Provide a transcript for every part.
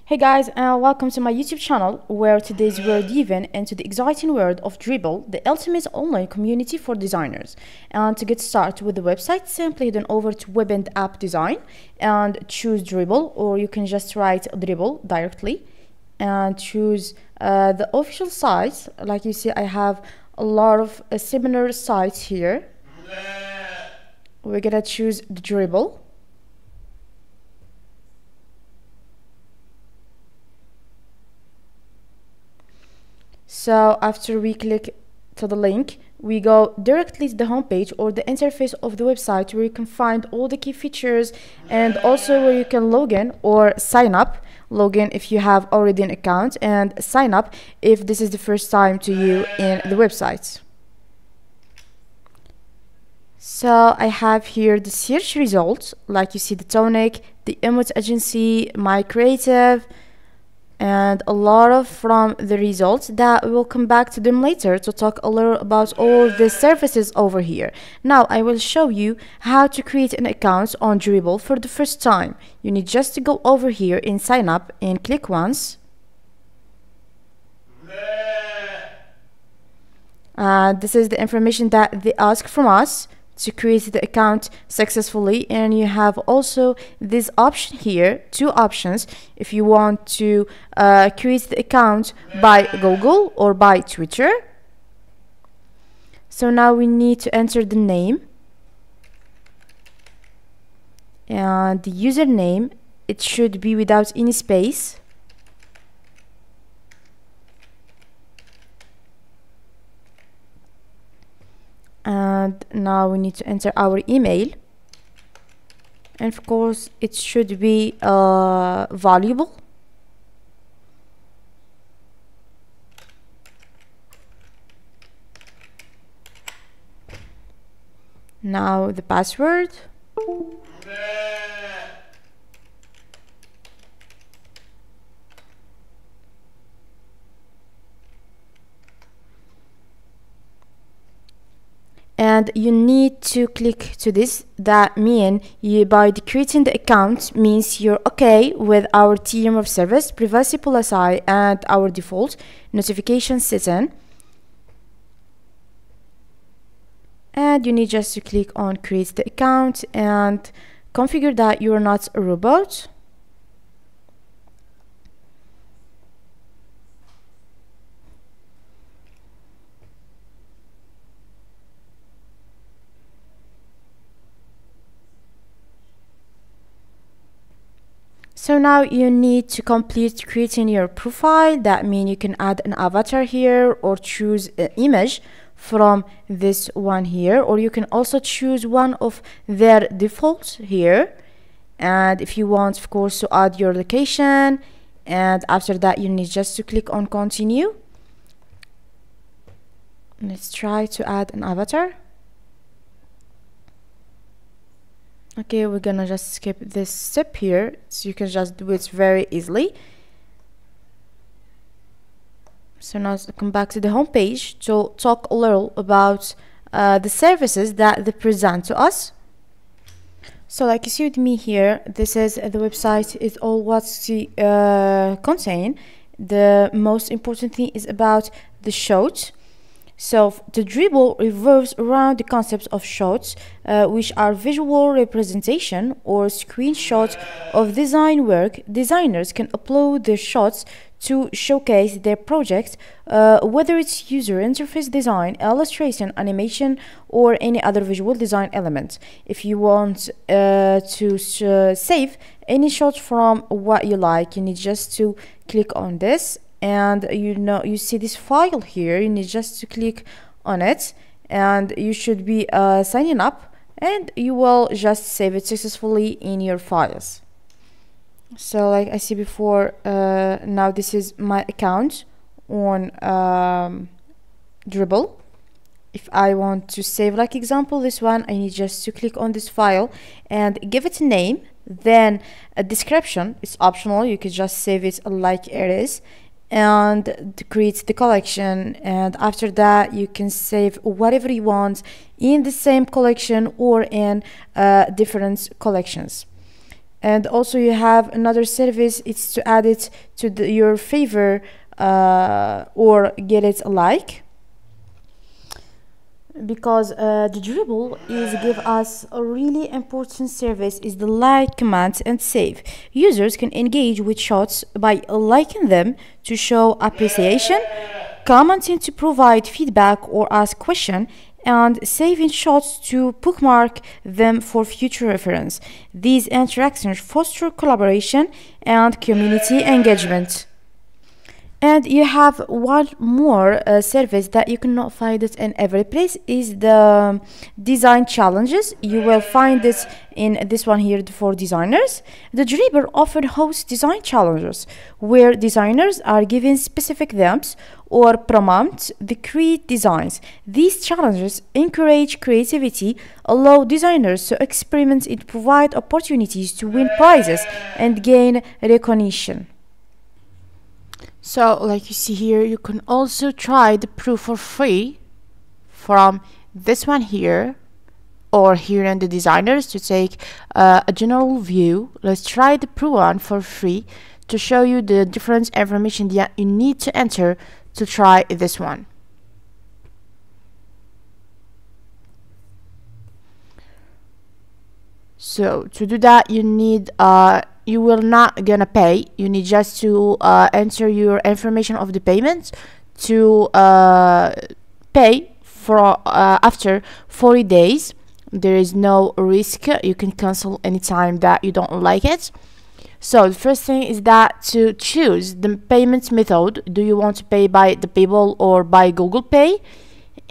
Hey guys, and welcome to my YouTube channel, where today's we're diving into the exciting world of Dribbble, the ultimate online community for designers. And to get started with the website, simply head on over to Web and App Design and choose Dribbble, or you can just write Dribbble directly and choose the official site. Like you see, I have a lot of similar sites here. We're gonna choose the Dribbble. So after we click to the link, we go directly to the homepage or the interface of the website, where you can find all the key features and also where you can log in or sign up. Log in if you have already an account, and sign up if this is the first time to you in the website. So I have here the search results, like you see the tonic, the emote agency, my creative, and a lot of from the results that we will come back to them later to talk a little about all the services over here. Now I will show you how to create an account on Dribbble for the first time. You need just to go over here in sign up and click once. This is the information that they ask from us to create the account successfully, and you have also this option here, two options, if you want to create the account by Google or by Twitter. So now we need to enter the name and the username. It should be without any space. And now we need to enter our email, and of course it should be valuable. Now the password. And you need to click to this. That means you, by creating the account, means you're okay with our term of service, privacy policy, and our default notification setting. And you need just to click on create the account and configure that you're not a robot. So now you need to complete creating your profile. That means you can add an avatar here or choose an image from this one here, or you can also choose one of their defaults here. And if you want, of course, to add your location, and after that you need just to click on continue. Let's try to add an avatar. Okay, we're gonna just skip this step here, so you can just do it very easily. So now let's come back to the home page to talk a little about the services that they present to us. So like you see with me here, this is the website is all what's contain. The most important thing is about the shots. So the Dribbble revolves around the concepts of shots, which are visual representation or screenshots of design work. Designers can upload their shots to showcase their projects, whether it's user interface design, illustration, animation, or any other visual design element. If you want to save any shot from what you like, you need just to click on this. And you see this file here, you need just to click on it, and you should be signing up, and you will just save it successfully in your files. So like I see before, now this is my account on Dribbble. If I want to save, like example this one, I need just to click on this file and give it a name, then a description. It's optional, you can just save it like it is, and create the collection, and after that you can save whatever you want in the same collection or in different collections. And also you have another service, it's to add it to your favor or get it a like. Because the Dribbble is give us a really important service is the like, comment and save. Users can engage with shots by liking them to show appreciation, commenting to provide feedback or ask question, and saving shots to bookmark them for future reference. These interactions foster collaboration and community engagement. And you have one more service that you cannot find it in every place, is the design challenges. You will find this in this one here for designers. The Dribbble often hosts design challenges where designers are given specific themes or prompts to create designs. These challenges encourage creativity, allow designers to experiment, and provide opportunities to win prizes and gain recognition. So like you see here, you can also try the Pro for free from this one here or here in the designers to take a general view. Let's try the Pro one for free to show you the different information that you need to enter to try this one. So to do that, you need you will not gonna pay. You need just to enter your information of the payment to pay for after 40 days. There is no risk. You can cancel anytime that you don't like it. So the first thing is that to choose the payment method. Do you want to pay by the PayPal or by Google Pay?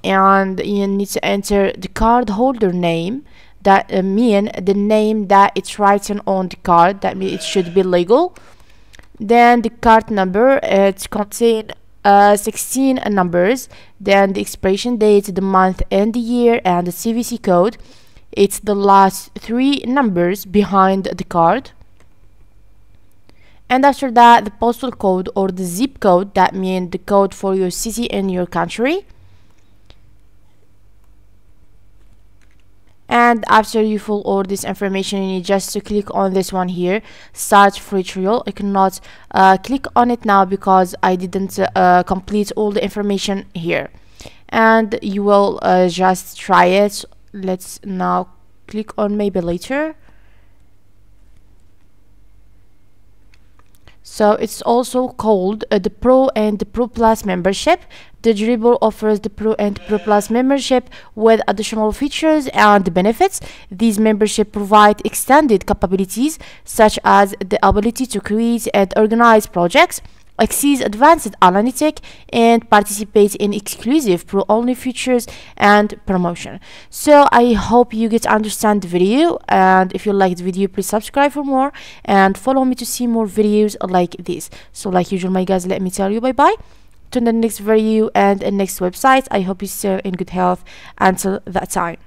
And you need to enter the card holder name. That mean the name that it's written on the card. That means it should be legal. Then the card number, it contains 16 numbers. Then the expiration date, the month and the year, and the CVC code. It's the last 3 numbers behind the card. And after that, the postal code or the zip code. That means the code for your city and your country. And after you fill all this information, you need just to click on this one here, start free trial. I cannot click on it now because I didn't complete all the information here. And you will just try it. Let's now click on maybe later. So it's also called the Pro and the Pro Plus membership. The Dribbble offers the Pro and Pro Plus membership with additional features and benefits. These memberships provide extended capabilities such as the ability to create and organize projects, access advanced analytics, and participate in exclusive Pro-only features and promotion. So I hope you get to understand the video, and if you liked the video, please subscribe for more and follow me to see more videos like this. So like usual, my guys, let me tell you bye-bye to the next video and the next website. I hope you stay in good health until that time.